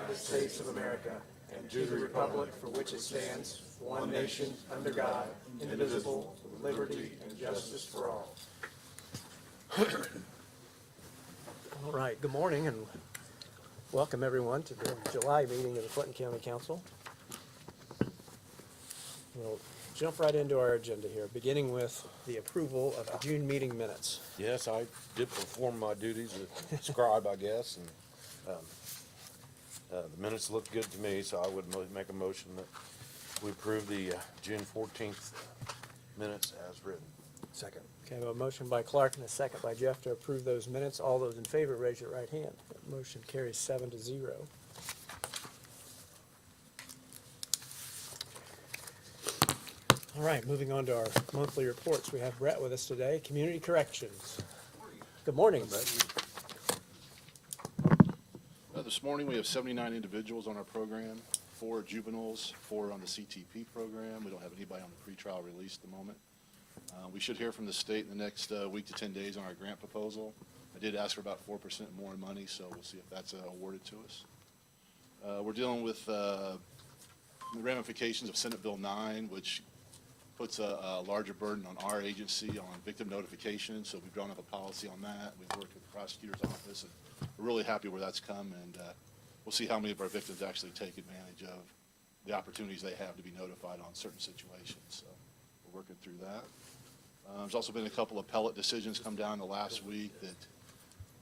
United States of America and to the republic for which it stands, one nation, under God, indivisible, with liberty and justice for all. All right, good morning and welcome everyone to the July meeting of the Clinton County Council. We'll jump right into our agenda here, beginning with the approval of the June meeting minutes. Yes, I did perform my duties as scribe, I guess, and the minutes looked good to me, so I would make a motion that we approve the June 14th minutes as written. Second. Okay, I have a motion by Clark and a second by Jeff to approve those minutes. All those in favor, raise your right hand. That motion carries 7-0. All right, moving on to our monthly reports. We have Brett with us today, Community Corrections. Good morning, Brett. This morning, we have 79 individuals on our program, 4 juveniles, 4 on the CTP program. We don't have anybody on the pretrial release at the moment. We should hear from the state in the next week to 10 days on our grant proposal. I did ask for about 4% more in money, so we'll see if that's awarded to us. We're dealing with the ramifications of Senate Bill 9, which puts a larger burden on our agency on victim notification, so we've drawn up a policy on that. We've worked with the prosecutor's office, and we're really happy where that's come, and we'll see how many of our victims actually take advantage of the opportunities they have to be notified on certain situations. So we're working through that. There's also been a couple of appellate decisions come down the last week that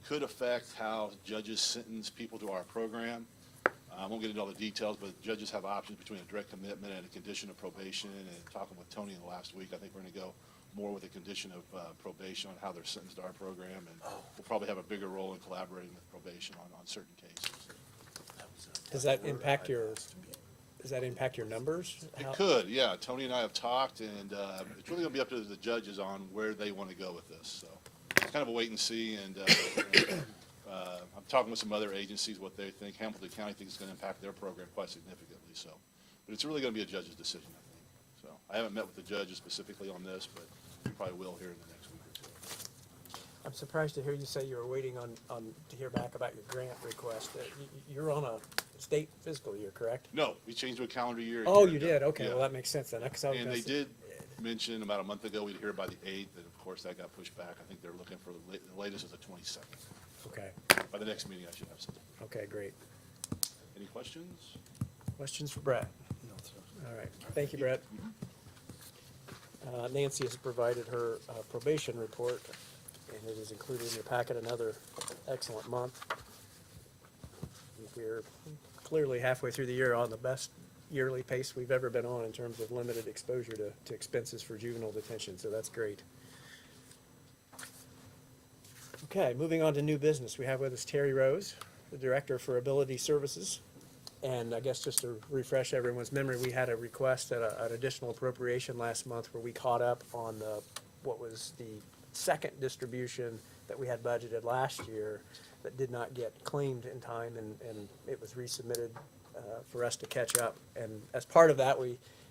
could affect how judges sentence people to our program. I won't get into all the details, but judges have options between a direct commitment and a condition of probation. And talking with Tony in the last week, I think we're going to go more with a condition of probation on how they're sentenced to our program. And we'll probably have a bigger role in collaborating with probation on certain cases. Does that impact your numbers? It could, yeah. Tony and I have talked, and it's really going to be up to the judges on where they want to go with this. So it's kind of a wait and see, and I'm talking with some other agencies what they think. Hamilton County thinks it's going to impact their program quite significantly. So, but it's really going to be a judge's decision, I think. So I haven't met with the judges specifically on this, but we probably will here in the next week or two. I'm surprised to hear you say you were waiting on to hear back about your grant request. You're on a state fiscal year, correct? No, we changed to a calendar year. Oh, you did? Okay, Yeah. well, that makes sense then. 'Cause I was And gonna they say- did mention about a month ago we'd hear by the 8th, and of course that got pushed back. I think they're looking for the latest is the 22nd. Okay, By the next meeting, I should have something. okay, great. Any questions? Questions for Brett? No, sir. All right, thank you, Brett. Nancy has provided her probation report, and it is included in your packet. Another excellent month. We're clearly halfway through the year on the best yearly pace we've ever been on in terms of limited exposure to expenses for juvenile detention, so that's great. Okay, moving on to new business. We have with us Terry Rose, the Director for Ability Services. And I guess just to refresh everyone's memory, we had a request at an additional appropriation last month where we caught up on what was the second distribution that we had budgeted last year that did not get claimed in time, and it was resubmitted for us to catch up. And as part of that,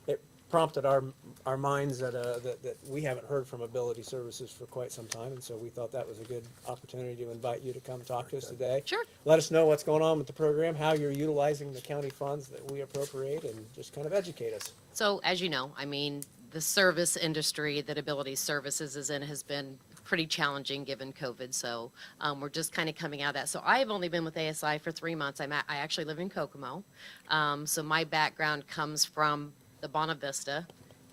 it prompted our minds that we haven't heard from Ability Services for quite some time, and so we thought that was a good opportunity to invite you to come talk to us today. Sure. Let us know what's going on with the program, how you're utilizing the county funds that we appropriate, and just kind of educate us. So as you know, I mean, the service industry that Ability Services is in has been pretty challenging given COVID. So we're just kind of coming out of that. So I've only been with ASI for 3 months. I actually live in Kokomo. So my background comes from the Bonavista Vista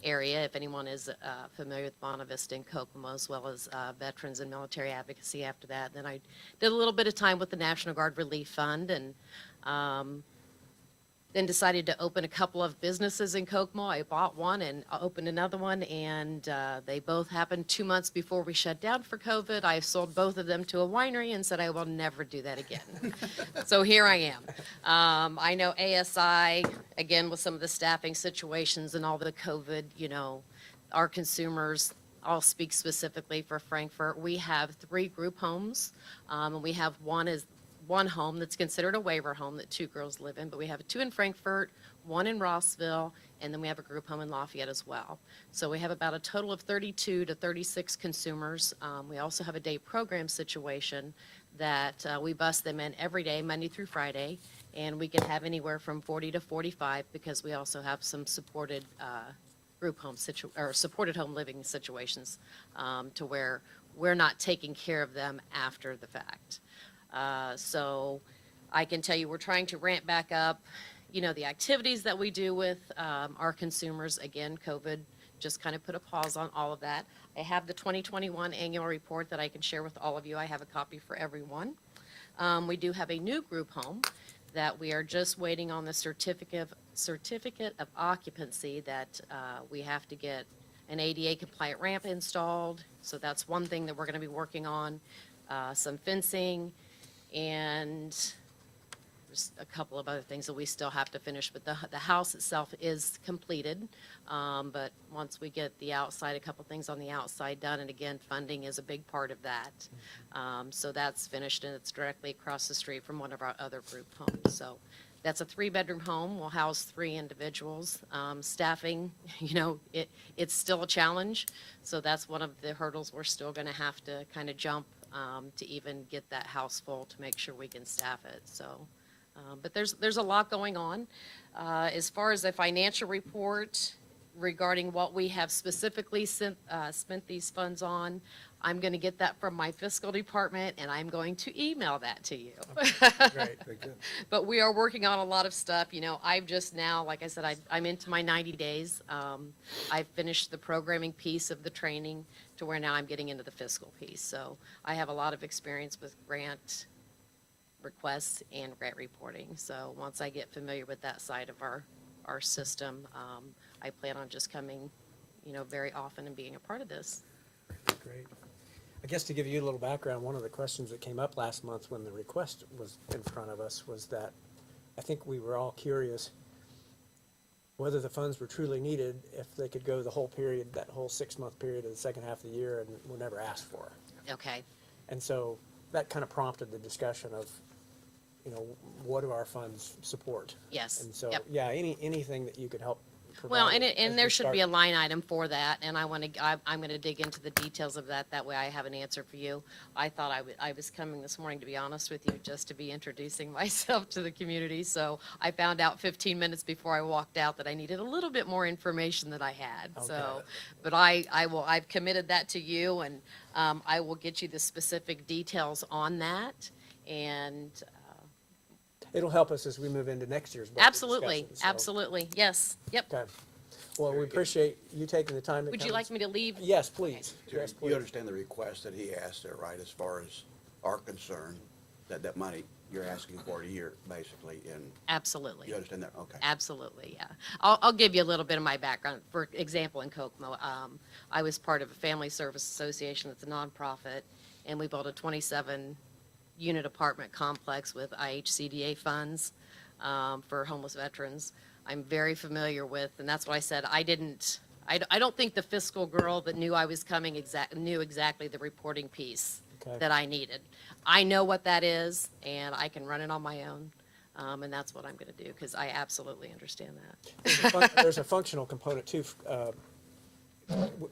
area, if anyone is familiar with Bonavista Vista in Kokomo, as well as veterans and military advocacy after that. Then I did a little bit of time with the National Guard Relief Fund, and then decided to open a couple of businesses in Kokomo. I bought one and opened another one, and they both happened 2 months before we shut down for COVID. I sold both of them to a winery and said I will never do that again. So here I am. I know ASI, again, with some of the staffing situations and all the COVID, our consumers, I'll speak specifically for Frankfort. We have 3 group homes, and we have one home that's considered a waiver home that 2 girls live in, but we have 2 in Frankfort, 1 in Rossville, and then we have a group home in Lafayette as well. So we have about a total of 32 to 36 consumers. We also have a day program situation that we bus them in every day, Monday through Friday, and we can have anywhere from 40 to 45 because we also have some supported group home or supported home living situations to where we're not taking care of them after the fact. So I can tell you, we're trying to ramp back up, the activities that we do with our consumers. Again, COVID just kind of put a pause on all of that. I have the 2021 annual report that I can share with all of you. I have a copy for everyone. We do have a new group home that we are just waiting on the certificate of occupancy that we have to get an ADA compliant ramp installed. So that's one thing that we're going to be working on. Some fencing and just a couple of other things that we still have to finish, but the house itself is completed. But once we get the outside, a couple things on the outside done, and again, funding is a big part of that. So that's finished, and it's directly across the street from one of our other group homes. So that's a 3-bedroom home. We'll house 3 individuals. Staffing, it's still a challenge. So that's one of the hurdles we're still going to have to kind of jump to even get that house full to make sure we can staff it. So. But there's a lot going on. As far as a financial report regarding what we have specifically spent these funds on, I'm going to get that from my fiscal department, and I'm going to email that to you. Great. But we are working on a lot of stuff. I've just now, like I said, I'm into my 90 days. I've finished the programming piece of the training to where now I'm getting into the fiscal piece. So I have a lot of experience with grant requests and grant reporting. So once I get familiar with that side of our system, I plan on just coming, very often and being a part of this. Great. I guess to give you a little background, one of the questions that came up last month when the request was in front of us was that I think we were all curious whether the funds were truly needed if they could go the whole period, that whole 6-month period of the second half of the year, and were never asked for. Okay. And so that kind of prompted the discussion of, what do our funds support? Yes. And so, Yep. yeah, anything that you could help provide. Well, as and we there should be a start- line item for that, and I'm going to dig into the details of that. That way I have an answer for you. I thought I was coming this morning, to be honest with you, just to be introducing myself to the community. So I found out 15 minutes before I walked out that I needed a little bit more information than I had. So, Okay. but I've committed that to you, and I will get you the specific details on that. And It'll help us as we move into next year's budget absolutely, discussion, so- absolutely, yes, yep. Okay. Well, we appreciate you taking the time to Would come. you like me to leave? Yes, please. Terry, Yes, you please. understand the request that he asked there, right, as far as our concern, that money you're asking for a year, basically, and Absolutely. you understand that? Okay. Absolutely, yeah. I'll give you a little bit of my background. For example, in Kokomo, I was part of a family service association that's a nonprofit, and we built a 27-unit apartment complex with IHCDA funds for homeless veterans. I'm very familiar with, and that's what I said, I don't think the fiscal girl that knew I was coming knew exactly the reporting piece Okay. that I needed. I know what that is, and I can run it on my own. And that's what I'm going to do, because I absolutely understand that. There's a functional component too.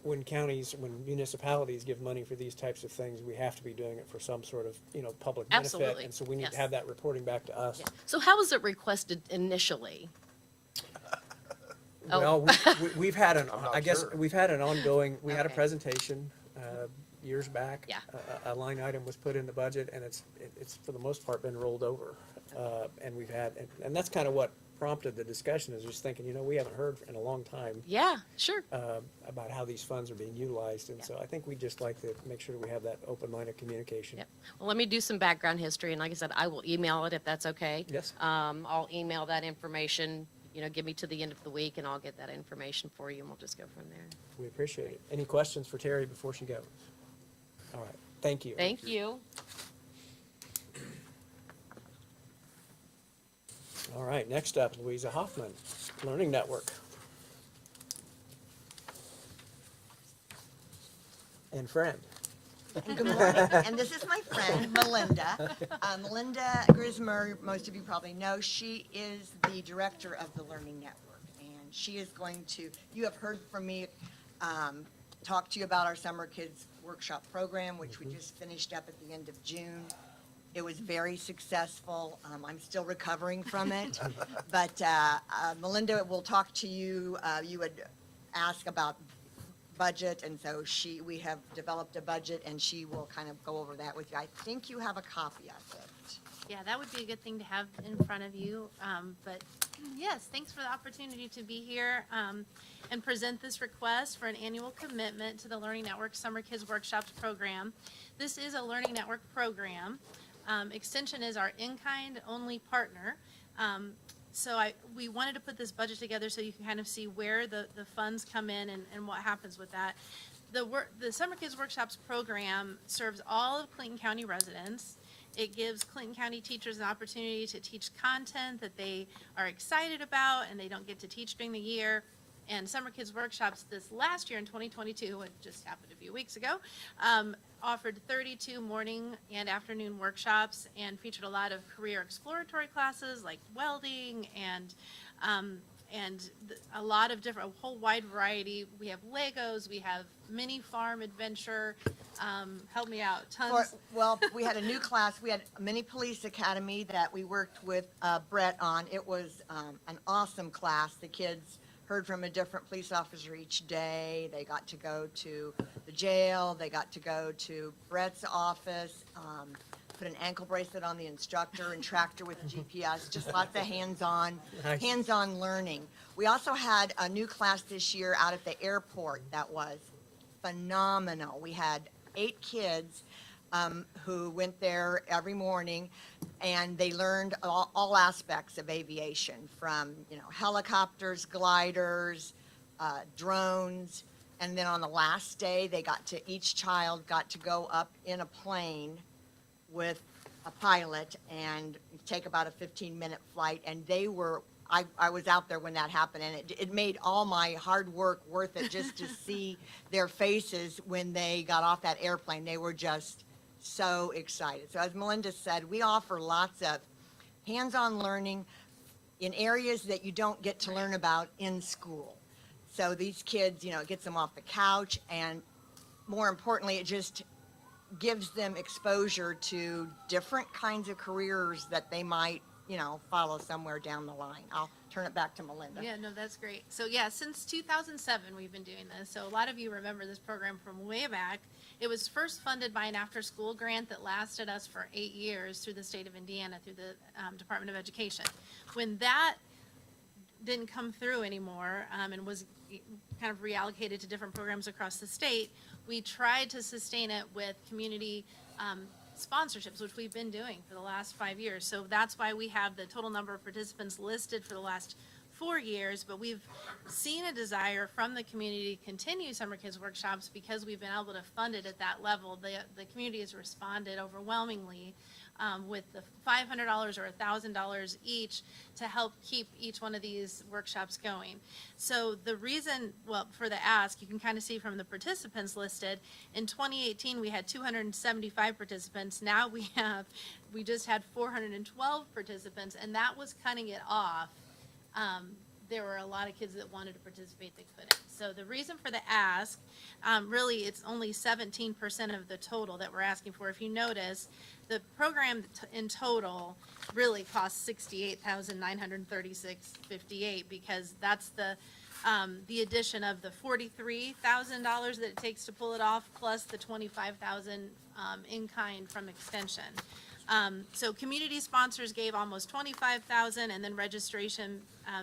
When municipalities give money for these types of things, we have to be doing it for some sort of, public benefit. Absolutely, And so we need yes. to have that reporting back to us. Yeah. So how was it requested initially? Oh. Well, we've had sure. we've had an ongoing, we had a Okay. presentation years back. Yeah. A line item was put in the budget, and it's for the most part been rolled over. And we've had, and that's kind of what prompted the discussion, is just thinking, we haven't heard in a long time Yeah, sure. about how these funds are being utilized. And so I think we'd just like to make sure that we have that open line of communication. Yep. Well, let me do some background history, and like I said, I will email it if that's okay. Yes. I'll email that information, give me to the end of the week, and I'll get that information for you, and we'll just go from there. We appreciate it. Any questions for Terry before she goes? All right, thank you. Thank you. All right, next up, Louisa Hoffman, Learning Network. And friend. Good morning, and this is my friend, Melinda. Melinda Grismer, most of you probably know, she is the director of the Learning Network, and she is going to, you have heard from me, talk to you about our Summer Kids Workshop Program, which we just finished up at the end of June, It was very successful. I'm still recovering from it. But Melinda will talk to you. You would ask about budget, and so we have developed a budget, and she will kind of go over that with you. I think you have a copy of it. Yeah, that would be a good thing to have in front of you. But yes, thanks for the opportunity to be here and present this request for an annual commitment to the Learning Network Summer Kids Workshops program. This is a Learning Network program. Extension is our in-kind only partner. So we wanted to put this budget together so you can kind of see where the funds come in and what happens with that. The Summer Kids Workshops program serves all of Clinton County residents. It gives Clinton County teachers an opportunity to teach content that they are excited about and they don't get to teach during the year. And Summer Kids Workshops this last year in 2022, which just happened a few weeks ago, offered 32 morning and afternoon workshops and featured a lot of career exploratory classes like welding and a lot of different, a whole wide variety. We have Legos, we have mini farm adventure. Help me out, tons. Well, we had a new class. We had a mini police academy that we worked with Brett on. It was an awesome class. The kids heard from a different police officer each day. They got to go to the jail. They got to go to Brett's office, put an ankle bracelet on the instructor and tracked her with GPS. Just lots of hands-on learning. We also had a new class this year out at the airport that was phenomenal. We had 8 kids who went there every morning, and they learned all aspects of aviation, from helicopters, gliders, drones, and then on the last day each child got to go up in a plane with a pilot and take about a 15-minute flight, and I was out there when that happened, and it made all my hard work worth it just to see their faces when they got off that airplane. They were just so excited. So as Melinda said, we offer lots of hands-on learning in areas that you don't get to learn about in school. So these kids, it gets them off the couch, and more importantly, it just gives them exposure to different kinds of careers that they might follow somewhere down the line. I'll turn it back to Melinda. Yeah, no, that's great. So yeah, since 2007, we've been doing this. So a lot of you remember this program from way back. It was first funded by an after-school grant that lasted us for 8 years through the state of Indiana, through the Department of Education. When that didn't come through anymore and was kind of reallocated to different programs across the state, we tried to sustain it with community sponsorships, which we've been doing for the last 5 years. So that's why we have the total number of participants listed for the last 4 years, but we've seen a desire from the community to continue Summer Kids Workshops because we've been able to fund it at that level. The community has responded overwhelmingly with the $500 or $1,000 each to help keep each one of these workshops going. So the reason, for the ask, you can kind of see from the participants listed, in 2018 we had 275 participants. Now we just had 412 participants, and that was cutting it off. There were a lot of kids that wanted to participate that couldn't. So the reason for the ask, really it's only 17% of the total that we're asking for. If you notice, the program in total really costs $68,936.58 because that's the addition of the $43,000 that it takes to pull it off, plus the $25,000 in kind from Extension. So community sponsors gave almost $25,000, and then registration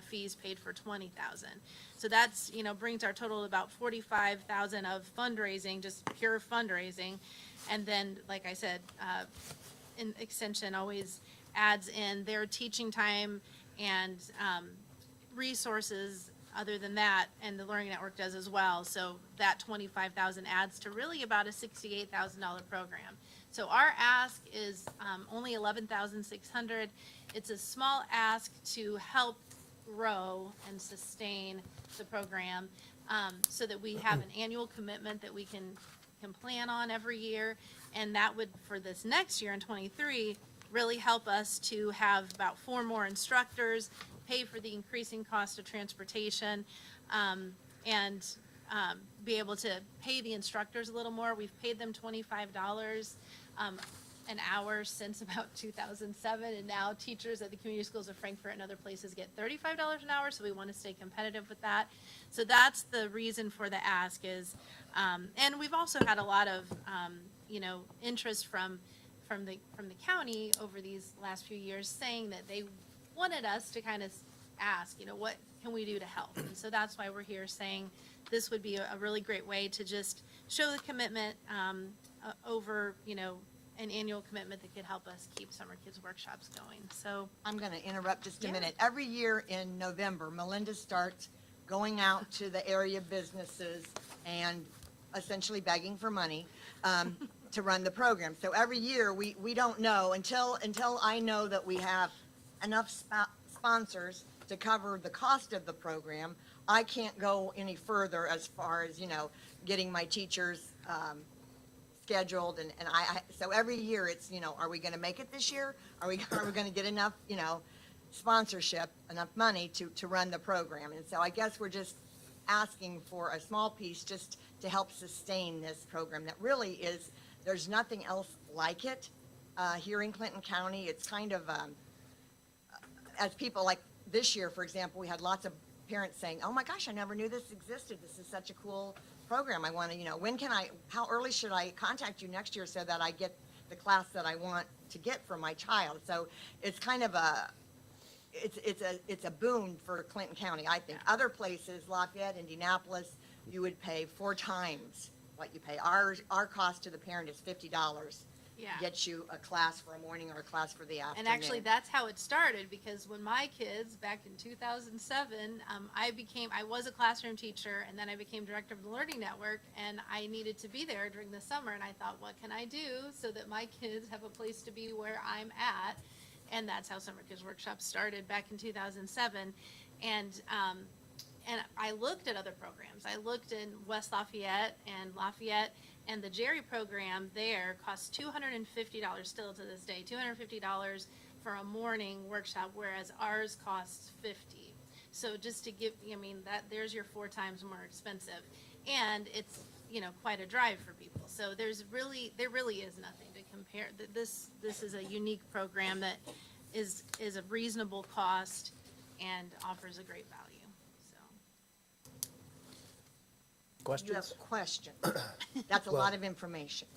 fees paid for $20,000. So that's, brings our total to about $45,000 of fundraising, just pure fundraising. And then, like I said, in Extension always adds in their teaching time and resources other than that, and the Learning Network does as well. So that $25,000 adds to really about a $68,000 program. So our ask is only $11,600. It's a small ask to help grow and sustain the program so that we have an annual commitment that we can plan on every year. And that would, for this next year in '23, really help us to have about 4 more instructors, pay for the increasing cost of transportation, and be able to pay the instructors a little more. We've paid them $25. an hour since about 2007, and now teachers at the community schools of Frankfurt and other places get $35 an hour, so we want to stay competitive with that. So that's the reason for the ask is, and we've also had a lot of, interest from the county over these last few years saying that they wanted us to kind of ask, what can we do to help? And so that's why we're here saying this would be a really great way to just show the commitment over, an annual commitment that could help us keep Summer Kids Workshops going. So I'm going to interrupt just a Yeah. minute. Every year in November, Melinda starts going out to the area businesses and essentially begging for money to run the program. So every year, we don't know until I know that we have enough sponsors to cover the cost of the program. I can't go any further as far as, getting my teachers scheduled, and so every year it's, are we gonna make it this year? Are we gonna get enough, sponsorship, enough money to run the program? And so I guess we're just asking for a small piece just to help sustain this program that really is, there's nothing else like it here in Clinton County. It's kind of, as people like this year, for example, we had lots of parents saying, oh my gosh, I never knew this existed. This is such a cool program. I want to, how early should I contact you next year so that I get the class that I want to get for my child? So it's kind of it's a boon for Clinton County, I think. Other places, Lafayette, Indianapolis, you would pay 4 times what you pay. Our cost to the parent is $50. Yeah. Get you a class for a morning or a class for the afternoon. And actually, that's how it started, because when my kids, back in 2007, I was a classroom teacher, and then I became director of the Learning Network, and I needed to be there during the summer, and I thought, what can I do so that my kids have a place to be where I'm at? And that's how Summer Kids Workshop started back in 2007. And I looked at other programs. I looked in West Lafayette, and the Jerry program there costs $250 still to this day, $250 for a morning workshop, whereas ours costs $50. So just to give, there's your 4 times more expensive, and it's quite a drive for people. So there really is nothing to compare. This is a unique program that is a reasonable cost and offers a great value. You have Questions? a question. That's a lot of information.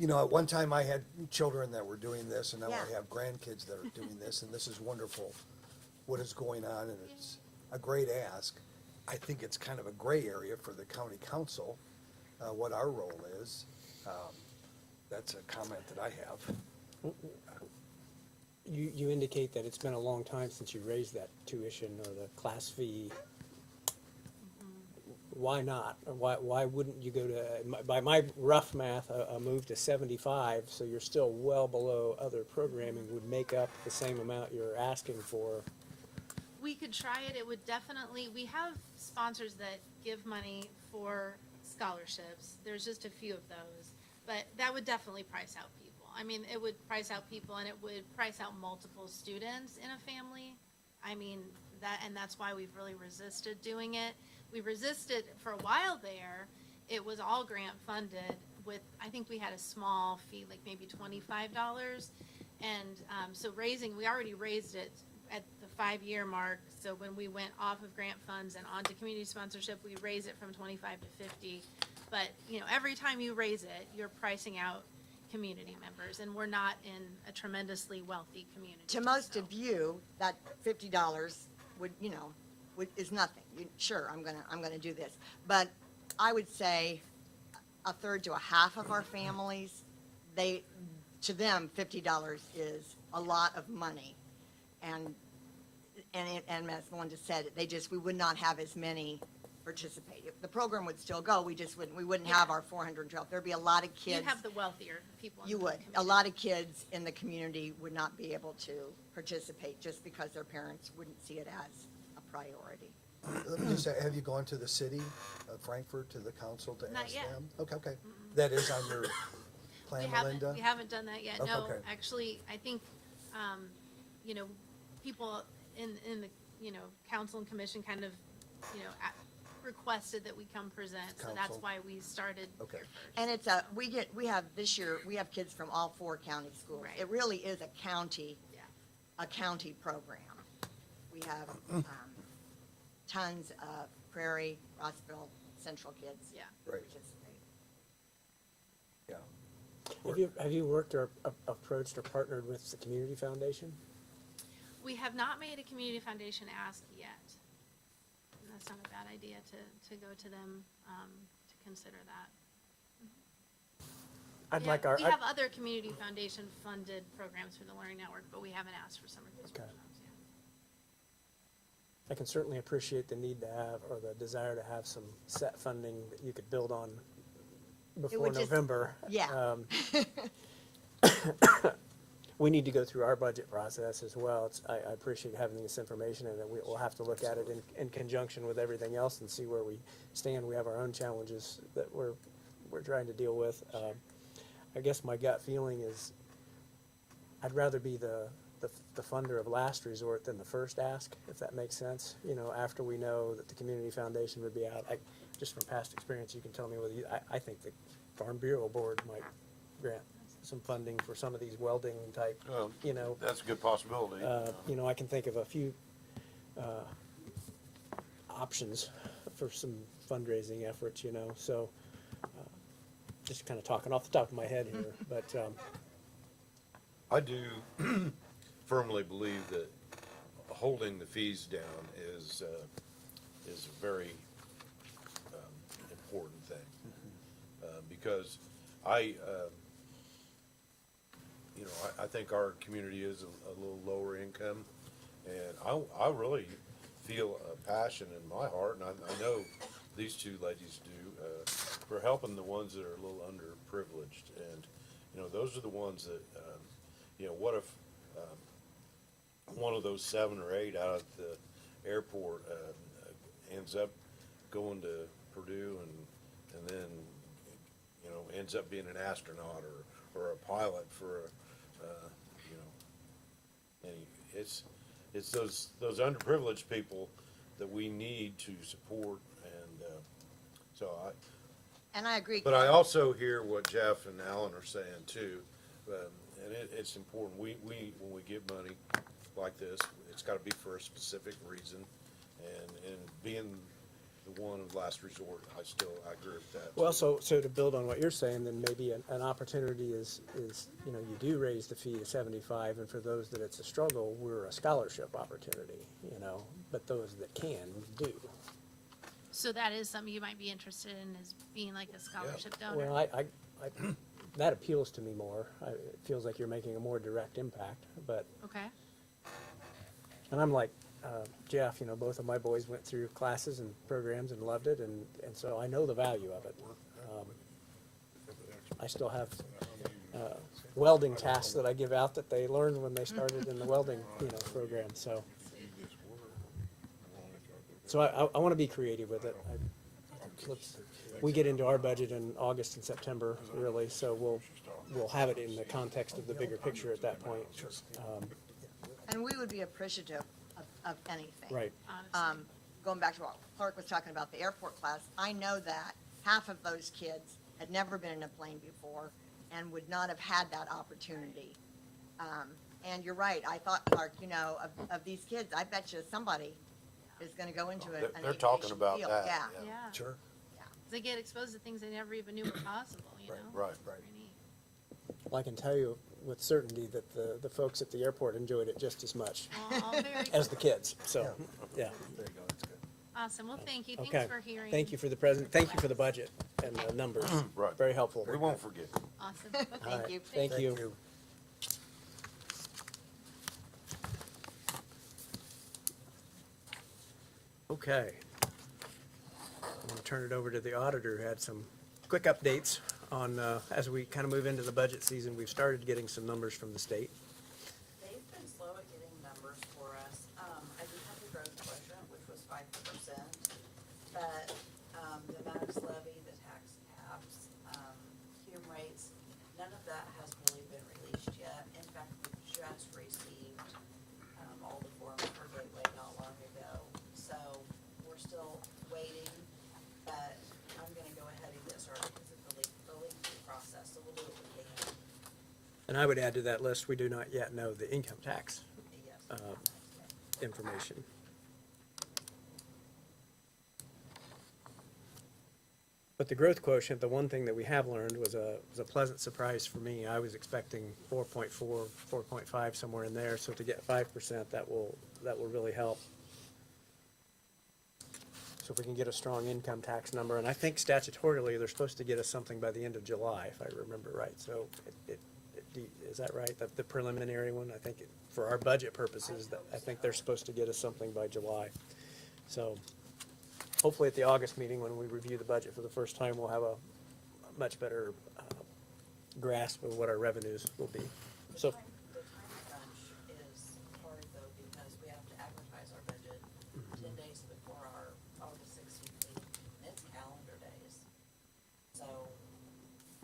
At one time I had children that were doing this, and now Yeah. I have grandkids that are doing this, and this is wonderful, what is going on, and it's a great ask. I think it's kind of a gray area for the county council, what our role is. That's a comment that I have. You indicate that it's been a long time since you raised that tuition or the class fee. Why not? Or why wouldn't you go to, by my rough math, a move to 75, so you're still well below other programming, would make up the same amount you're asking for? We could try it. It would definitely, we have sponsors that give money for scholarships. There's just a few of those, but that would definitely price out people. It would price out people, and it would price out multiple students in a family. And that's why we've really resisted doing it. We resisted for a while there. It was all grant funded with, I think we had a small fee, like maybe $25. And so we already raised it at the 5-year mark. So when we went off of grant funds and onto community sponsorship, we raised it from 25 to 50. But, every time you raise it, you're pricing out community members, and we're not in a tremendously wealthy community. To most so. of you, that $50 is nothing. Sure, I'm gonna do this. But I would say a third to a half of our families, to them, $50 is a lot of money. And as Melinda said, we would not have as many participate. The program would still go, we wouldn't have our 412. There'd be a lot of kids. You have the wealthier people. In You the would. community. A lot of kids in the community would not be able to participate just because their parents wouldn't see it as a priority. Let me just say, have you gone to the city of Frankfurt, to the council to Not ask yet. them? Okay. That is on your plan, Melinda? We haven't done that yet. Okay, No, okay. actually, I think, people in the, council and commission kind of, requested that we come present, so that's Council. why we started Okay. here first. And it's we have this year, we have kids from all 4 county schools. Right. It really is a county Yeah. program. We have tons of Prairie, Rossville, Central kids. Yeah. Right. Participate. Yeah. Have you worked or approached or partnered with the Community Foundation? We have not made a community foundation ask yet. And that's not a bad idea to go to them, to consider that. I'd We like have- our, We have other community foundation funded programs for the Learning Network, but we haven't asked for summer kids Okay. programs yet. I can certainly appreciate the need to have, or the desire to have some set funding that you could build on before would just- November. Yeah. We need to go through our budget process as well. I appreciate having this information, and that we'll have to look at it in conjunction with everything else and see where we stand. We have our own challenges that we're trying to deal with. I guess my gut feeling is I'd rather be the funder of last resort than the first ask, if that makes sense. You know, after we know that the Community Foundation would be out, just from past experience, you can tell me whether I think the Farm Bureau Board might grant some funding for some of these welding type, you know. That's a good possibility. You know, I can think of a few options for some fundraising efforts, you know, so just kind of talking off the top of my head here, but I do firmly believe that holding the fees down is a very important thing. Because I think our community is a little lower income, and I really feel a passion in my heart, and I know these two ladies do, for helping the ones that are a little underprivileged. And, you know, those are the ones that, what if one of those 7 or 8 out at the airport ends up going to Purdue and then, ends up being an astronaut or a pilot for and it's those underprivileged people that we need to support, and And I agree. but I also hear what Jeff and Alan are saying too, and it's important. We when we give money like this, it's got to be for a specific reason, and being the one of last resort, I agree with that. well, so to build on what you're saying, then maybe an opportunity is, you know, you do raise the fee to 75, and for those that it's a struggle, we're a scholarship opportunity, you know, but those that can, do. So that is something you might be interested in, is being like a scholarship donor? Well, I that appeals to me more. It feels like you're making a more direct impact, but, Okay, and I'm like, Jeff, you know, both of my boys went through classes and programs and loved it, and so I know the value of it. I still have welding tasks that I give out that they learned when they started in the welding, program, so. So I want to be creative with it. We get into our budget in August and September, really, so we'll have it in the context of the bigger picture at that point. And we would be appreciative of anything. Right. honestly. Going back to what Clark was talking about, the airport class, I know that half of those kids had never been in a plane before and would not have had that opportunity. And you're right, I thought, Clark, of these kids, I bet you somebody is gonna go into an They're talking aviation about field. that. Yeah. Yeah, Sure. they get exposed to things they never even knew were possible, you know? Right. Pretty neat. Well, I can tell you with certainty that the folks at the airport enjoyed it just as much All very as the kids, so, yeah. There you go, that's good. awesome. Well, thank you. Thanks Okay. for hearing. Thank you for the thank you for the budget and the numbers. Right. Very helpful. We won't forget. Awesome. All Thank right. you. Thank you. Okay. I'm gonna turn it over to the auditor, who had some quick updates on, as we kind of move into the budget season, we've started getting some numbers from the state. They've been slow at getting numbers for us. I do have the growth quotient, which was 5%, but, the max levy, the tax caps, cum rates, none of that has really been released yet. In fact, we just received, all the forms for Gateway not long ago. So we're still waiting. And I would add to that list, we do not yet know the income tax Yes. information. But the growth quotient, the one thing that we have learned was a pleasant surprise for me. I was expecting 4.4, 4.5, somewhere in there, so to get 5%, that will really help. So if we can get a strong income tax number, and I think statutorily, they're supposed to get us something by the end of July, if I remember right. So is that right? The preliminary one, I think, for our budget purposes, I think they're supposed to get us something by July. So hopefully at the August meeting, when we review the budget for the first time, we'll have a much better grasp of what our revenues will be. So, The time crunch is hard though, because we have to advertise our budget 10 days before our August 16th meeting, and it's calendar days. So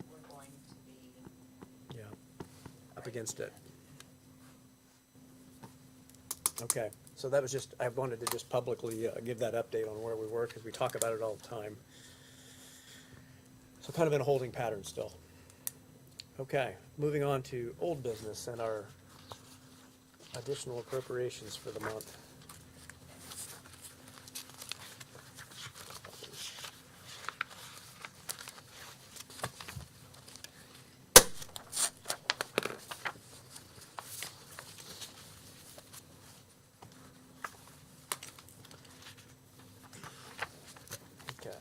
we're going to be. yeah, up against it. Okay, so that was just, I wanted to just publicly give that update on where we were, because we talk about it all the time. So kind of in a holding pattern still. Okay, moving on to old business and our additional appropriations for the month. Okay.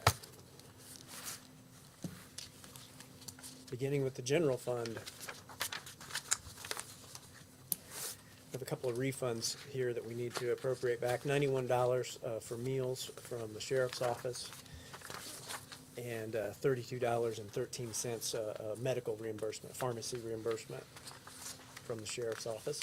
Beginning with the general fund. We have a couple of refunds here that we need to appropriate back. $91 for meals from the sheriff's office, and $32.13 medical reimbursement, pharmacy reimbursement from the sheriff's office.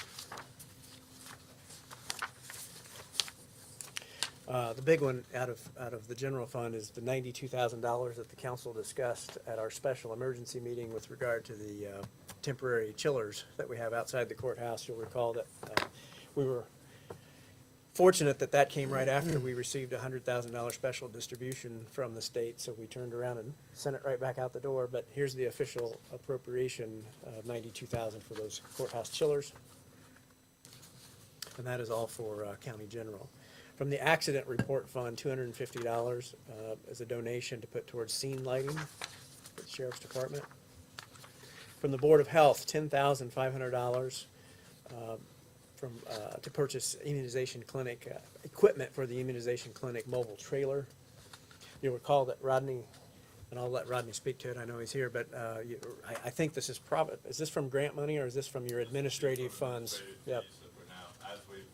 The big one out of the general fund is the $92,000 that the council discussed at our special emergency meeting with regard to the temporary chillers that we have outside the courthouse. You'll recall that we were fortunate that that came right after we received a $100,000 special distribution from the state, so we turned around and sent it right back out the door. But here's the official appropriation of $92,000 for those courthouse chillers, and that is all for county general. From the accident report fund, $250 as a donation to put towards scene lighting for the sheriff's department. From the Board of Health, $10,500 to purchase immunization clinic equipment for the immunization clinic mobile trailer. You'll recall that Rodney, and I'll let Rodney speak to it, I know he's here, but I think this is is this from grant money or is this from your administrative funds? Yep. As we've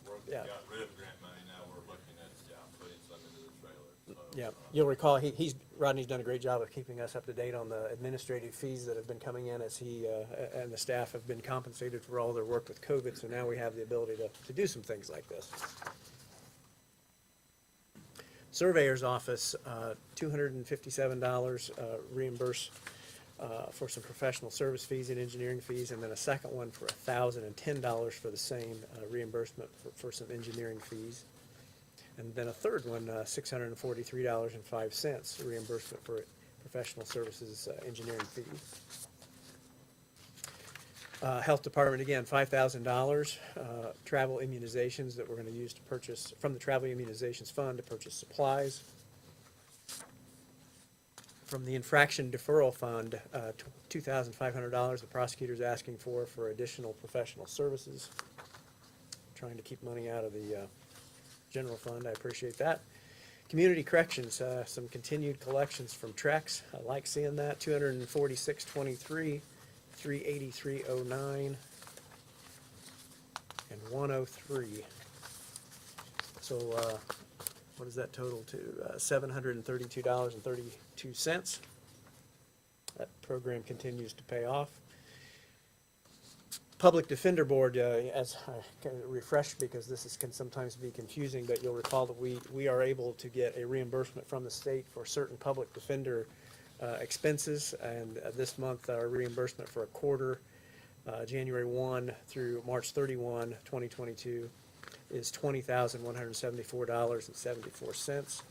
worked, Yeah. got rid of grant money, now we're looking at, putting some into the trailer, so. Yeah, you'll recall, Rodney's done a great job of keeping us up to date on the administrative fees that have been coming in as he and the staff have been compensated for all their work with COVID, so now we have the ability to do some things like this. Surveyor's office, $257 reimburse for some professional service fees and engineering fees, and then a second one for $1,010 for the same reimbursement for some engineering fees. And then a third one, $643.05 reimbursement for professional services engineering fees. Health Department, again, $5,000 travel immunizations that we're going to use to purchase from the Travel Immunizations Fund to purchase supplies. From the Infraction Deferral Fund, $2,500 the prosecutor's asking for additional professional services. Trying to keep money out of the general fund, I appreciate that. Community Corrections, some continued collections from Trex. I like seeing that, $246.23, $383.09, and $103. So what does that total to? $732.32. That program continues to pay off. Public Defender Board, as I kind of refresh because this can sometimes be confusing, but you'll recall that we are able to get a reimbursement from the state for certain public defender expenses, and this month our reimbursement for a quarter, January 1 through March 31, 2022, is $20,174.74.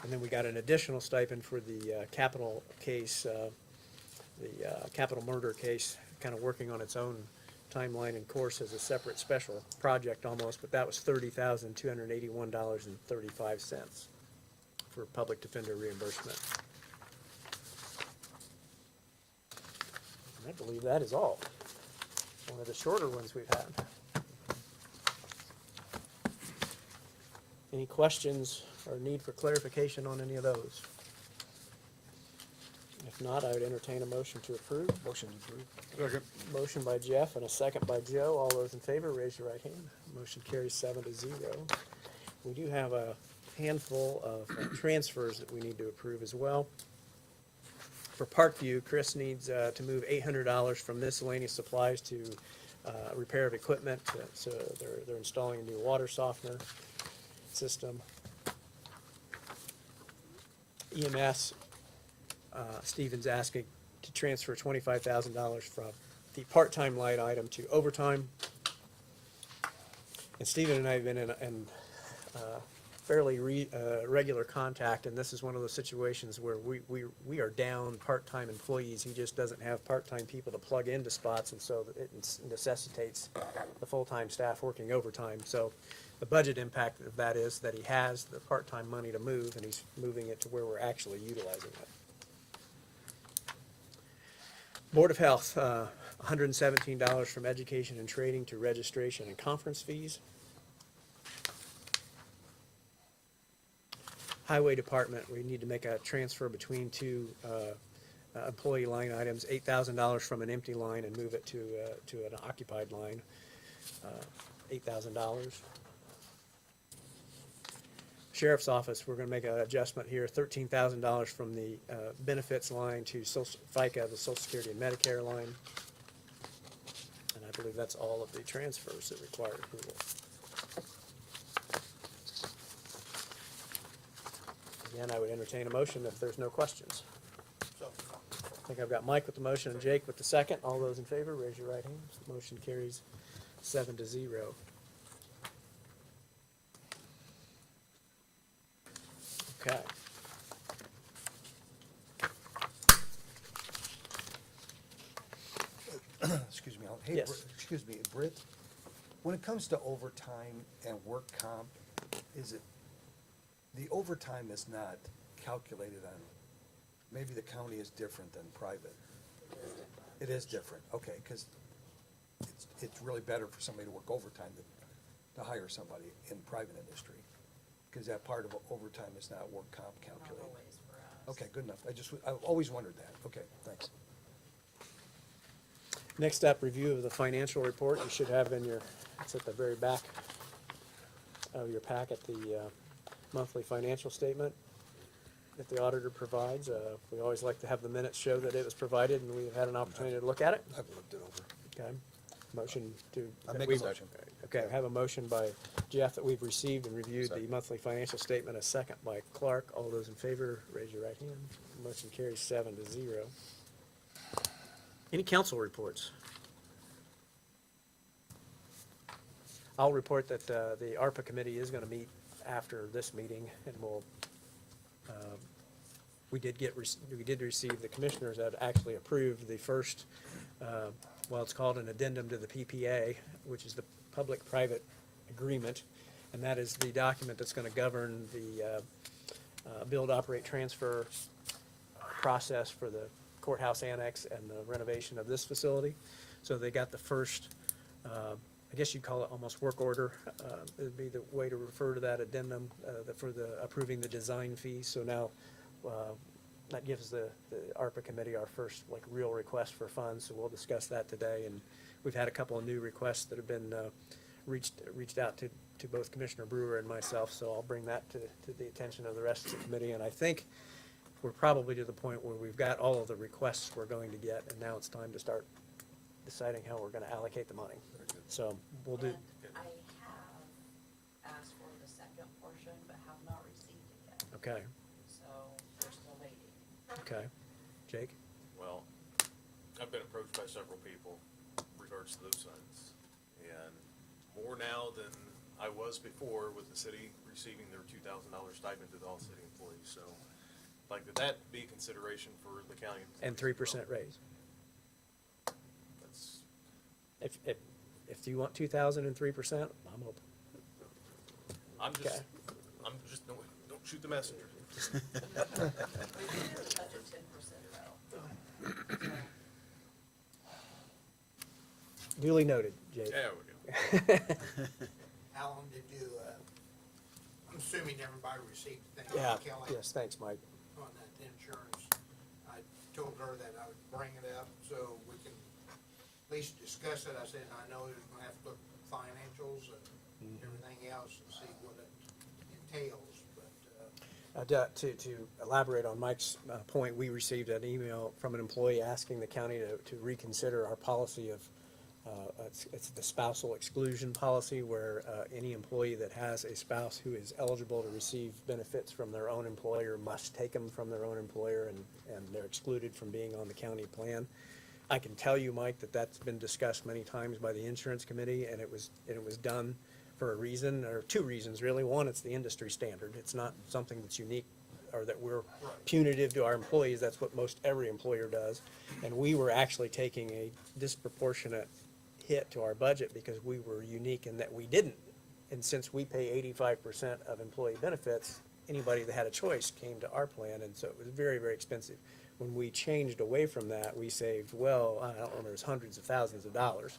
And then we got an additional stipend for the capital case the capital murder case, kind of working on its own timeline and course as a separate special project almost, but that was $30,281.35 for public defender reimbursement. And I believe that is all. One of the shorter ones we've had. Any questions or need for clarification on any of those? If not, I would entertain a motion to approve. Motion approved. Motion by Jeff and a second by Joe. All those in favor, raise your right hand. Motion carries 7-0. We do have a handful of transfers that we need to approve as well. For Parkview, Chris needs to move $800 from miscellaneous supplies to repair of equipment. So they're installing a new water softener system. EMS, Stephen's asking to transfer $25,000 from the part-time line item to overtime. And Stephen and I have been in fairly regular contact, and this is one of those situations where we are down part-time employees. He just doesn't have part-time people to plug into spots, and so it necessitates the full-time staff working overtime. So the budget impact of that is that he has the part-time money to move, and he's moving it to where we're actually utilizing it. Board of Health, $117 from education and training to registration and conference fees. Highway Department, we need to make a transfer between two employee line items, $8,000 from an empty line and move it to an occupied line, $8,000. Sheriff's Office, we're going to make an adjustment here, $13,000 from the benefits line to FICA, the Social Security and Medicare line. And I believe that's all of the transfers that require approval. Again, I would entertain a motion if there's no questions. I think I've got Mike with the motion and Jake with the second. All those in favor, raise your right hand. Motion carries 7-0. Okay. Excuse me, hey, Yes. excuse me, Britt, when it comes to overtime and work comp, is it, the overtime is not calculated on, maybe the county is different than private? It is different, okay, because it's really better for somebody to work overtime than to hire somebody in private industry, because that part of overtime is not work comp Not calculated. always for us. Okay, good enough, I've always wondered that, okay, thanks. Next up, review of the financial report. You should have in your, it's at the very back of your packet, the monthly financial statement that the auditor provides. We always like to have the minutes show that it was provided and we've had an opportunity to look at it. I've looked it over. Okay. Motion to. I make a we've- motion. Okay, I have a motion by Jeff that we've received and reviewed the monthly financial statement, a second by Clark. All those in favor, raise your right hand. Motion carries 7-0. Any council reports? I'll report that the ARPA committee is gonna meet after this meeting, and we'll, we did receive, the commissioners had actually approved the first, well, it's called an addendum to the PPA, which is the public-private agreement, and that is the document that's gonna govern the build, operate, transfer process for the courthouse annex and the renovation of this facility. So they got the first, I guess you'd call it almost work order. It'd be the way to refer to that addendum for the approving the design fees. So now that gives the ARPA committee our first like real request for funds. So we'll discuss that today. And we've had a couple of new requests that have been reached out to both Commissioner Brewer and myself. So I'll bring that to the attention of the rest of the committee. And I think we're probably to the point where we've got all of the requests we're going to get, and now it's time to start deciding how we're gonna allocate the money. So we'll do, And I have asked for the second portion, but have not received it yet, okay, so we're still waiting. okay. Jake? Well, I've been approached by several people in regards to those funds. And more now than I was before with the city receiving their $2,000 stipend to all city employees. So like, would that be consideration for the county? And 3% raise. That's, If you want 2,000 and 3%, I'm open. Okay. I'm just, don't shoot the messenger. We do budget 10% though. Duly noted, Jake. There we go. Alan, did you, I'm assuming everybody received the thing Yeah, from Kelly yes, thanks, Mike. on that insurance. I told her that I would bring it up so we can at least discuss it. I said, I know there's gonna have to look at financials and everything else and see what it entails, but, To elaborate on Mike's point, we received an email from an employee asking the county to reconsider our policy of, it's the spousal exclusion policy, where any employee that has a spouse who is eligible to receive benefits from their own employer must take them from their own employer, and they're excluded from being on the county plan. I can tell you, Mike, that that's been discussed many times by the insurance committee, and it was done for a reason, or two reasons, really. One, it's the industry standard. It's not something that's unique or that we're punitive to our employees. That's what most every employer does. And we were actually taking a disproportionate hit to our budget because we were unique in that we didn't. And since we pay 85% of employee benefits, anybody that had a choice came to our plan, and so it was very, very expensive. When we changed away from that, we saved, well, I don't remember, it was hundreds of thousands of dollars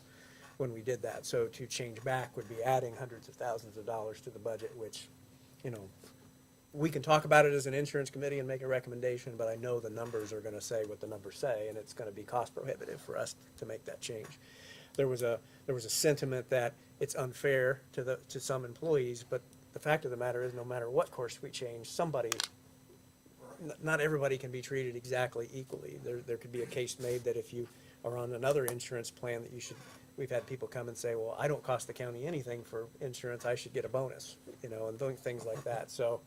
when we did that. So to change back would be adding hundreds of thousands of dollars to the budget, which, you know, we can talk about it as an insurance committee and make a recommendation, but I know the numbers are gonna say what the numbers say, and it's gonna be cost prohibitive for us to make that change. There was a sentiment that it's unfair to some employees, but the fact of the matter is, no matter what course we change, somebody, not everybody can be treated exactly equally. There could be a case made that if you are on another insurance plan that you should, we've had people come and say, well, I don't cost the county anything for insurance, I should get a bonus, you know, and doing things like that. So,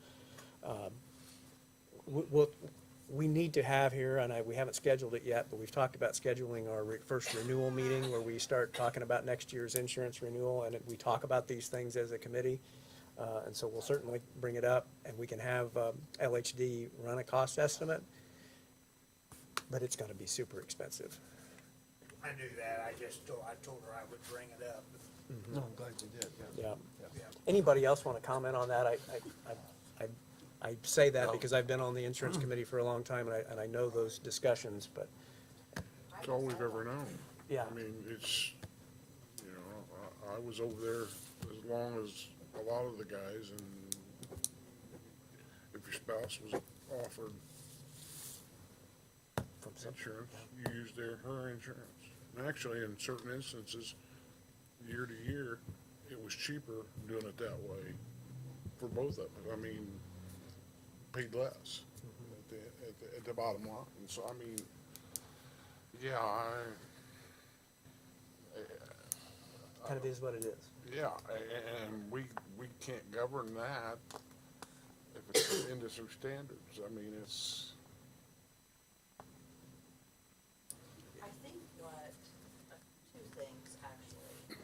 we need to have here, and we haven't scheduled it yet, but we've talked about scheduling our first renewal meeting where we start talking about next year's insurance renewal, and we talk about these things as a committee. And so we'll certainly bring it up, and we can have LHD run a cost estimate, but it's gonna be super expensive. I knew that. I told her I would bring it up. No, I'm glad you did, yeah. Yeah. Anybody else want to comment on that? I say that because I've been on the insurance committee for a long time, and I know those discussions, but, It's all we've ever known. yeah. I mean, it's, you know, I was over there as long as a lot of the guys, and if your spouse was offered From some- insurance, you used her insurance. And actually, in certain instances, year to year, it was cheaper doing it that way for both of them. I mean, paid less at the bottom line. So, I mean, yeah, Kind of is what it is. yeah, and we can't govern that if it's industry standards. I mean, it's, I think two things actually.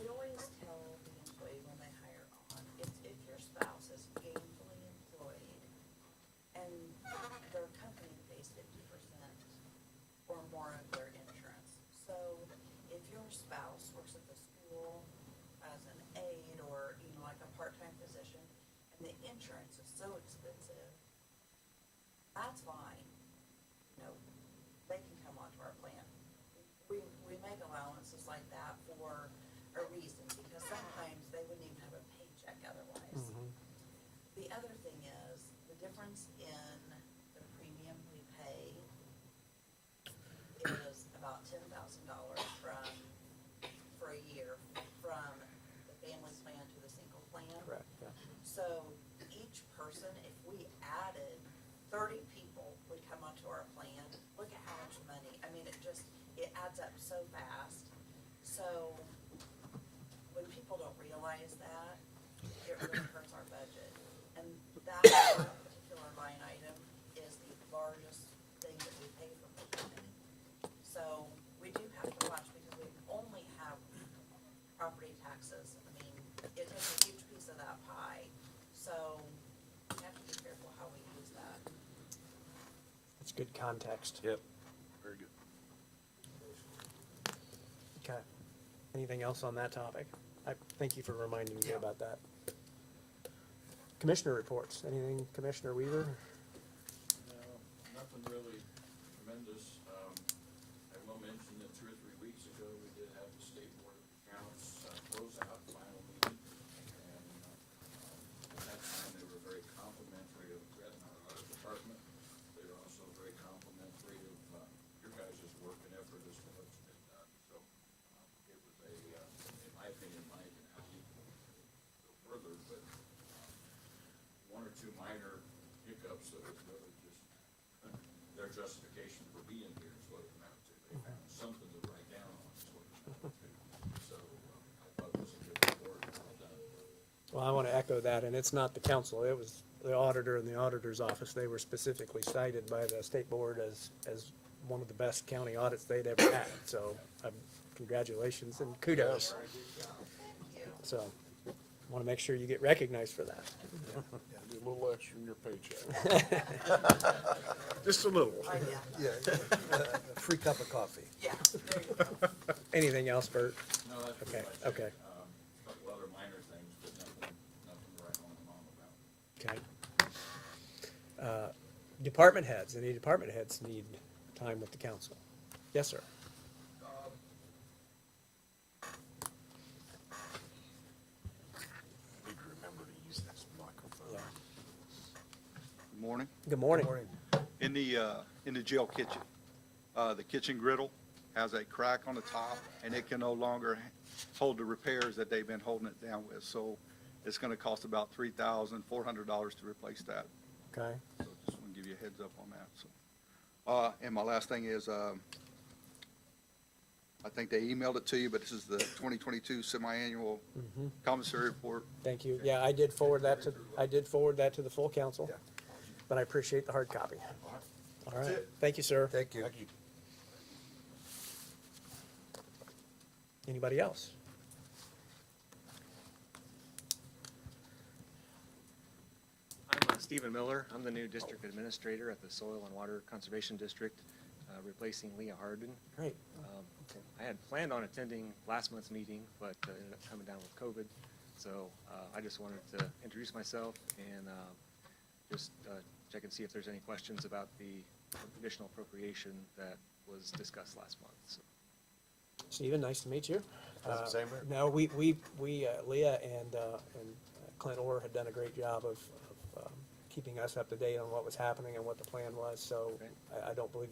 We always tell the employee when they hire on, if your spouse is gainfully employed and their company pays 50% or more of their insurance. So if your spouse works at the school as an aide or, you know, like a part-time position, and the insurance is so expensive, that's fine. You know, they can come onto our plan. We make allowances like that for a reason, because sometimes they wouldn't even have a paycheck otherwise. The other thing is, the difference in the premium we pay is about $10,000 for a year, from the family plan to the single plan. Correct, yeah. So each person, if we added 30 people would come onto our plan, look at how much money, I mean, it adds up so fast. So when people don't realize that, it really hurts our budget. And that particular line item is the largest thing that we pay for the county. So we do have to watch, because we only have property taxes. I mean, it takes a huge piece of that pie. So we have to be careful how we use that. It's good context. Yep, very good. Okay. Anything else on that topic? I thank you for reminding me about that. Commissioner reports. Anything, Commissioner Weaver? No, nothing really tremendous. I will mention that 2 or 3 weeks ago, we did have the State Board of Accounts close out final meeting. And at that time, they were very complimentary of Brett and our audit department. They were also very complimentary of your guys' work and effort as to what's been done. So it was in my opinion, Mike, and how you can go further, but 1 or 2 minor hiccups that was really just their justification for being here is what it amounted to. They found something to write down on is what it amounted to. So I thought it was a good report, well done. Well, I want to echo that, and it's not the council, it was the auditor and the auditor's office. They were specifically cited by the state board as one of the best county audits they'd ever had. So congratulations and kudos. So want to make sure you get recognized for that. Do a little extra in your paycheck. Just a little. Yeah, a free cup of coffee. Yeah, there you go. Anything else, Bert? No, that's pretty Okay, much it. okay. A couple other minor things, but nothing to write home and mom about. Okay. Department heads, any department heads need time with the council? Yes, sir. Need to remember to use this microphone. Good morning. Good morning. In the jail kitchen, the kitchen griddle has a crack on the top, and it can no longer hold the repairs that they've been holding it down with. So it's gonna cost about $3,400 to replace that. Okay. So just want to give you a heads up on that, so. And my last thing is, I think they emailed it to you, but this is the 2022 semi-annual commissary report. Thank you. Yeah, I did forward that to the full council, but I appreciate the hard copy. All right. Thank you, sir. Thank you. Thank you. Anybody else? I'm Stephen Miller. I'm the new district administrator at the Soil and Water Conservation District, replacing Leah Harden. Great. I had planned on attending last month's meeting, but ended up coming down with COVID. So I just wanted to introduce myself and just check and see if there's any questions about the additional appropriation that was discussed last month. So. Stephen, nice to meet you. Same here. No, we Leah and Clint Orr had done a great job of keeping us up to date on what was happening and what the plan was, so Okay. I don't believe,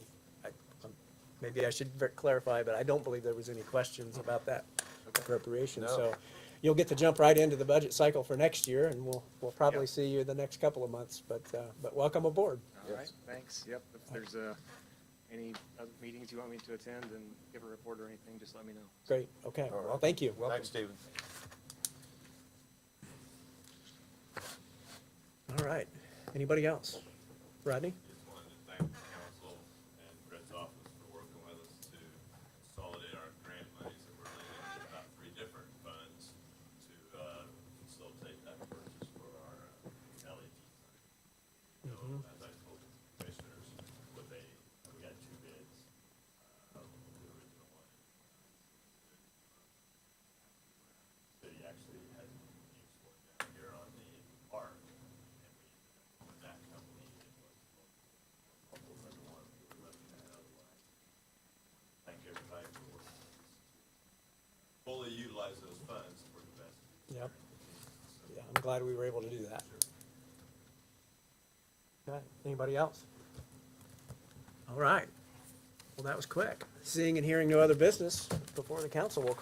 maybe I should clarify, but I don't believe there was any questions about that appropriation, No. so you'll get to jump right into the budget cycle for next year, and we'll probably Yep. see you the next couple of months, but welcome aboard. All right, thanks. Yep, if there's any other meetings you want me to attend and give a report or anything, just let me know. Great, okay, All right. thank you. Thanks, Stephen. All right, anybody else? Rodney? Just wanted to thank the council and Brett's office for working with us to consolidate our grant monies that we're leaving in about 3 different funds to facilitate that purchase for our LED sign. So as I told the commissioners, we got 2 bids, of the original one. City actually had used one down here on the park. That company, it was almost like the one we were looking at otherwise. Thank everybody for working with us to fully utilize those funds for the best. Yep. Yeah, I'm glad we were able to do that. Okay, anybody else? All right. Well, that was quick. Seeing and hearing no other business before the council, will